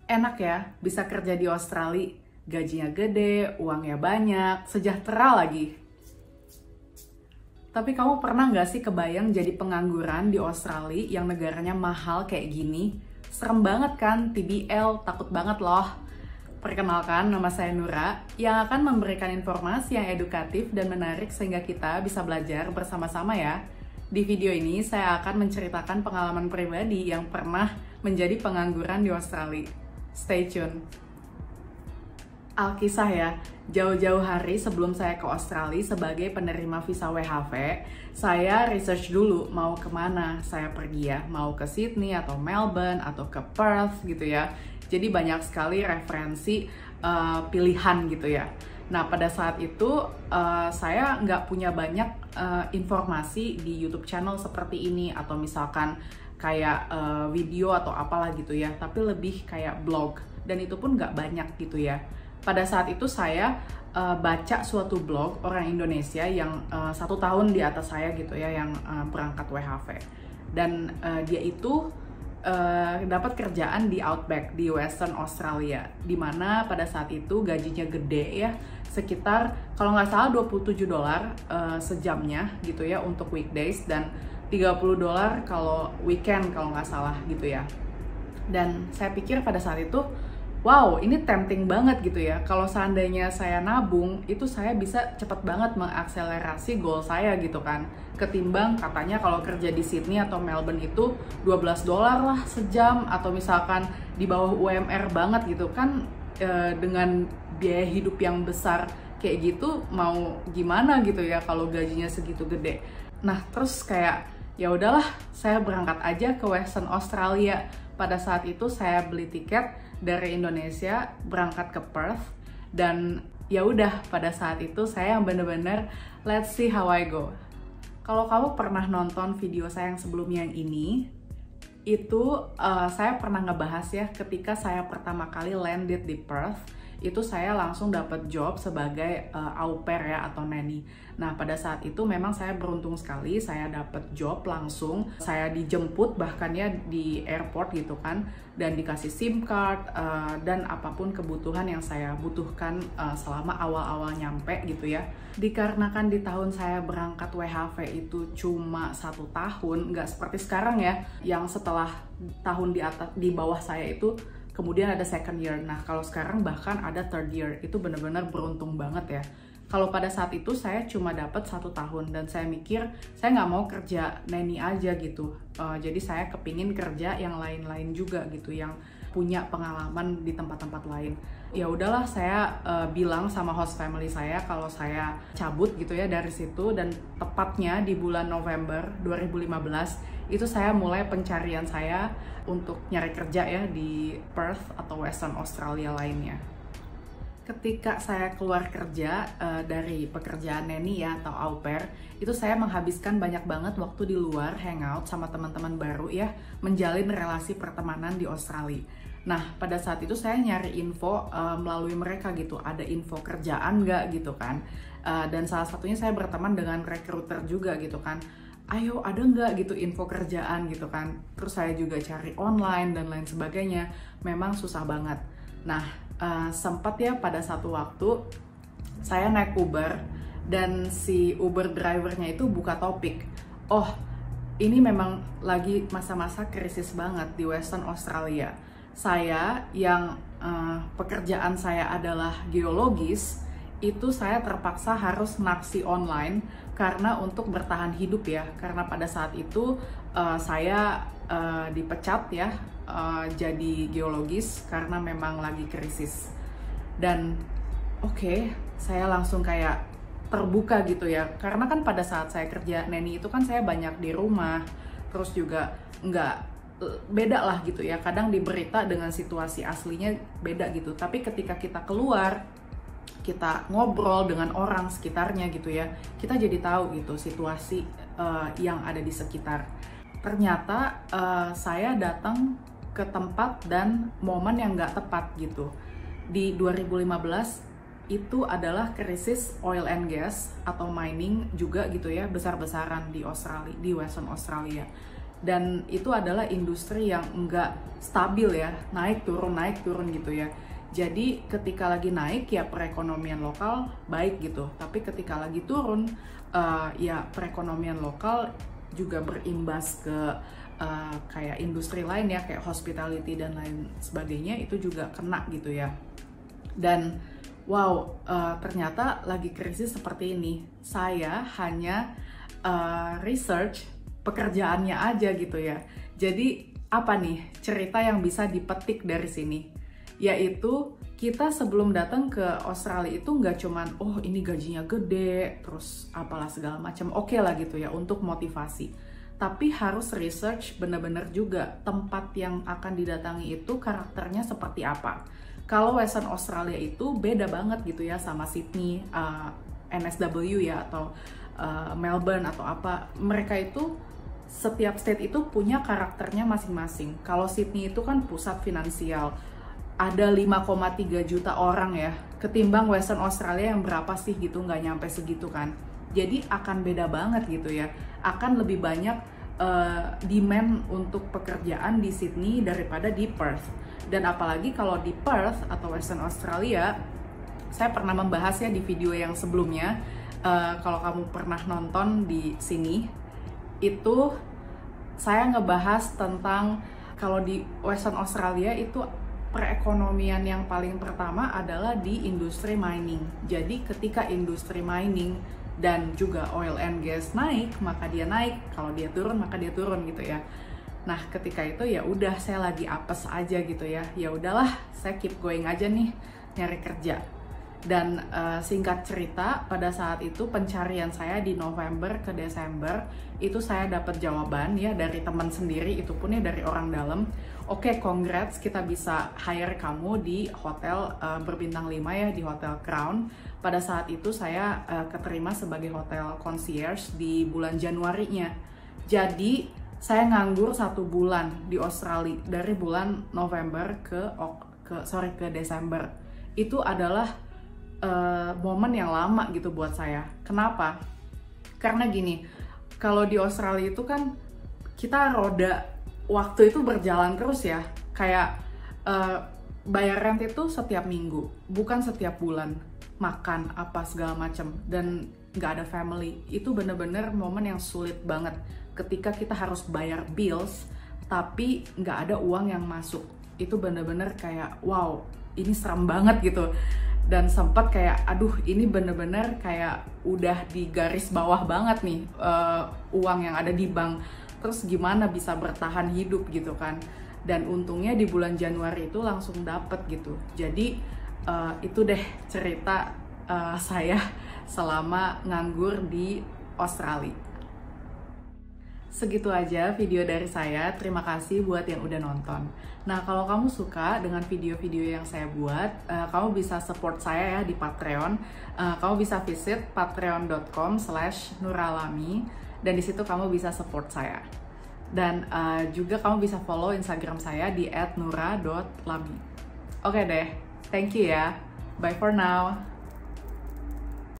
Enak ya, bisa kerja di Australia, gajinya gede, uangnya banyak, sejahtera lagi. Tapi kamu pernah nggak sih kebayang jadi pengangguran di Australia yang negaranya mahal kayak gini? Serem banget kan, TBL, takut banget loh. Perkenalkan, nama saya Nura, yang akan memberikan informasi yang edukatif dan menarik sehingga kita bisa belajar bersama-sama ya. Di video ini, saya akan menceritakan pengalaman pribadi yang pernah menjadi pengangguran di Australia. Stay tune. Alkisah ya, jauh-jauh hari sebelum saya ke Australia sebagai penerima visa WHV, saya research dulu mau kemana saya pergi ya, mau ke Sydney atau Melbourne atau ke Perth gitu ya. Jadi banyak sekali referensi pilihan gitu ya. Nah pada saat itu saya nggak punya banyak informasi di YouTube channel seperti ini atau misalkan kayak video atau apalah gitu ya, tapi lebih kayak blog dan itu pun nggak banyak gitu ya. Pada saat itu saya baca suatu blog orang Indonesia yang 1 tahun di atas saya gitu ya, yang berangkat WHV, dan dia itu dapat kerjaan di Outback di Western Australia, dimana pada saat itu gajinya gede ya, sekitar kalau nggak salah $27 sejamnya gitu ya untuk weekdays, dan $30 kalau weekend kalau nggak salah gitu ya. Dan saya pikir pada saat itu, wow, ini tempting banget gitu ya. Kalau seandainya saya nabung, itu saya bisa cepet banget mengakselerasi goal saya gitu kan. Ketimbang katanya kalau kerja di Sydney atau Melbourne itu $12 lah sejam, atau misalkan di bawah UMR banget gitu kan. Dengan biaya hidup yang besar kayak gitu, mau gimana gitu ya kalau gajinya segitu gede. Nah terus kayak ya udahlah, saya berangkat aja ke Western Australia. Pada saat itu saya beli tiket dari Indonesia berangkat ke Perth, dan ya udah pada saat itu saya yang bener-bener let's see how I go. Kalau kamu pernah nonton video saya yang sebelumnya yang ini, itu saya pernah ngebahas ya, ketika saya pertama kali landed di Perth, itu saya langsung dapat job sebagai au pair ya atau nanny. Nah pada saat itu memang saya beruntung sekali, saya dapat job langsung, saya dijemput bahkan ya di airport gitu kan, dan dikasih SIM card dan apapun kebutuhan yang saya butuhkan selama awal-awal nyampe gitu ya. Dikarenakan di tahun saya berangkat WHV itu cuma 1 tahun, nggak seperti sekarang ya, yang setelah tahun di atas di bawah saya itu kemudian ada second year. Nah kalau sekarang bahkan ada third year. Itu benar-benar beruntung banget ya. Kalau pada saat itu saya cuma dapat 1 tahun, dan saya mikir saya nggak mau kerja nanny aja gitu. Jadi saya kepingin kerja yang lain-lain juga gitu, yang punya pengalaman di tempat-tempat lain. Ya udahlah, saya bilang sama host family saya kalau saya cabut gitu ya dari situ, dan tepatnya di bulan November 2015 itu saya mulai pencarian saya untuk nyari kerja ya di Perth atau Western Australia lainnya. Ketika saya keluar kerja dari pekerjaan nanny ya atau au pair, itu saya menghabiskan banyak banget waktu di luar, hangout sama teman-teman baru ya, menjalin relasi pertemanan di Australia. Nah pada saat itu saya nyari info melalui mereka gitu, ada info kerjaan nggak gitu kan, dan salah satunya saya berteman dengan recruiter juga gitu kan. Ayo ada nggak gitu info kerjaan gitu kan. Terus saya juga cari online dan lain sebagainya, memang susah banget. Nah sempat ya pada satu waktu saya naik Uber, dan si Uber drivernya itu buka topik, oh ini memang lagi masa-masa krisis banget di Western Australia. Saya yang pekerjaan saya adalah geologis, itu saya terpaksa harus naksi online karena untuk bertahan hidup ya, karena pada saat itu saya dipecat ya jadi geologis karena memang lagi krisis. Dan oke, saya langsung kayak terbuka gitu ya, karena kan pada saat saya kerja nanny itu kan saya banyak di rumah, terus juga nggak beda lah gitu ya, kadang di berita dengan situasi aslinya beda gitu, tapi ketika kita keluar, kita ngobrol dengan orang sekitarnya gitu ya, kita jadi tahu gitu situasi yang ada di sekitar. Ternyata saya datang ke tempat dan momen yang nggak tepat gitu. Di 2015 itu adalah krisis oil and gas atau mining juga gitu ya, besar-besaran di Australia, di Western Australia. Dan itu adalah industri yang enggak stabil ya, naik turun gitu ya. Jadi ketika lagi naik ya perekonomian lokal baik gitu, tapi ketika lagi turun ya perekonomian lokal juga berimbas ke kayak industri lain ya, kayak hospitality dan lain sebagainya, itu juga kena gitu ya. Dan wow, ternyata lagi krisis seperti ini, saya hanya research pekerjaannya aja gitu ya. Jadi apa nih cerita yang bisa dipetik dari sini? Yaitu kita sebelum datang ke Australia itu nggak cuman oh ini gajinya gede terus apalah segala macam, oke lah gitu ya untuk motivasi, tapi harus research bener-bener juga tempat yang akan didatangi itu karakternya seperti apa. Kalau Western Australia itu beda banget gitu ya sama Sydney, NSW ya, atau Melbourne atau apa. Mereka itu setiap state itu punya karakternya masing-masing. Kalau Sydney itu kan pusat finansial, ada 5,3 juta orang ya, ketimbang Western Australia yang berapa sih gitu, nggak nyampe segitu kan. Jadi akan beda banget gitu ya, akan lebih banyak demand untuk pekerjaan di Sydney daripada di Perth. Dan apalagi kalau di Perth atau Western Australia, saya pernah membahas ya di video yang sebelumnya, kalau kamu pernah nonton di sini, itu saya ngebahas tentang kalau di Western Australia itu perekonomian yang paling pertama adalah di industri mining. Jadi ketika industri mining dan juga oil and gas naik, maka dia naik. Kalau dia turun, maka dia turun gitu ya. Nah, ketika itu ya udah saya lagi apes aja gitu ya. Ya udahlah, saya keep going aja nih nyari kerja. Dan singkat cerita, pada saat itu pencarian saya di November ke Desember, itu saya dapat jawaban ya dari teman sendiri, itu pun ya dari orang dalam. Oke, congrats, kita bisa hire kamu di hotel berbintang 5 ya, di Hotel Crown. Pada saat itu saya keterima sebagai hotel concierge di bulan Januarinya. Jadi saya nganggur 1 bulan di Australia dari bulan November ke Desember. Itu adalah momen yang lama gitu buat saya. Kenapa? Karena gini, kalau di Australia itu kan kita roda waktu itu berjalan terus ya. Kayak bayar rent itu setiap minggu, bukan setiap bulan. Makan apa segala macam, dan nggak ada family. Itu bener-bener momen yang sulit banget ketika kita harus bayar bills tapi nggak ada uang yang masuk. Itu bener-bener kayak wow, ini serem banget gitu. Dan sempat kayak aduh, ini bener-bener kayak udah di garis bawah banget nih uang yang ada di bank, terus gimana bisa bertahan hidup gitu kan. Dan untungnya di bulan Januari itu langsung dapet gitu. Jadi itu deh cerita saya selama nganggur di Australia. Segitu aja video dari saya. Terima kasih buat yang udah nonton. Nah, kalau kamu suka dengan video-video yang saya buat, kamu bisa support saya ya di Patreon. Kamu bisa visit patreon.com/nuralami, dan di situ kamu bisa support saya. Dan juga kamu bisa follow Instagram saya di @nura.lami. Oke deh, thank you ya. Bye for now.